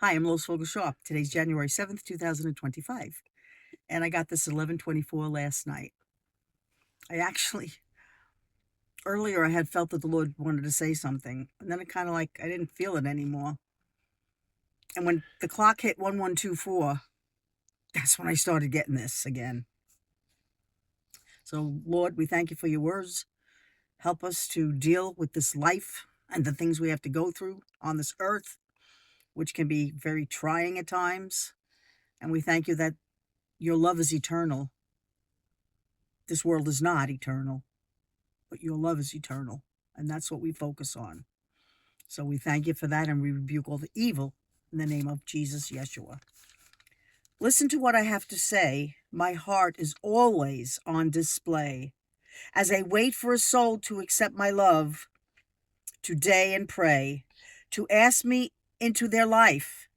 Hi, I'm Lois Vogel. Today's January 7th, 2025. And I got this 11:24 last night. Earlier I had felt that the Lord wanted to say something. And then it kind of I didn't feel it anymore. And when the clock hit 1124, that's when I started getting this again. So, Lord, we thank you for your words. Help us to deal with this life and the things we have to go through on this earth, which can be very trying at times. And we thank you that your love is eternal. This world is not eternal, but your love is eternal. And that's what we focus on. So we thank you for that, and we rebuke all the evil in the name of Jesus, Yeshua. Listen to what I have to say. My heart is always on display as I wait for a soul to accept my love today and pray, to ask me into their life,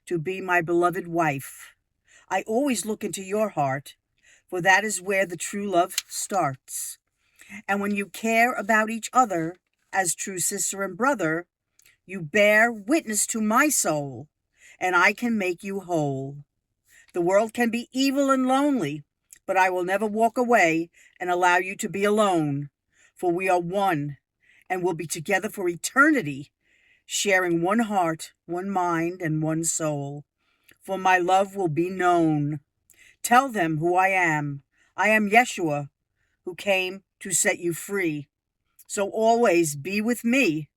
to be my beloved wife. I always look into your heart, for that is where the true love starts. And when you care about each other as true sister and brother, you bear witness to my soul, and I can make you whole. The world can be evil and lonely, but I will never walk away and allow you to be alone, for we are one and will be together for eternity, sharing one heart, one mind, and one soul. For my love will be known. Tell them who I am. I am Yeshua, who came to set you free. So always be with me.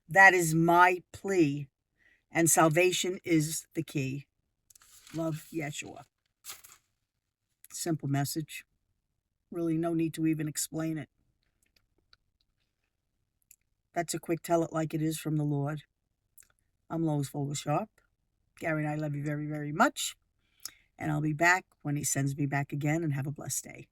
That is my plea. And salvation is the key. Love, Yeshua. Simple message. Really no need to even explain it. That's a quick tell it like it is from the Lord. I'm Lois Vogel. Gary and I love you very, very much. And I'll be back when he sends me back again, and have a blessed day.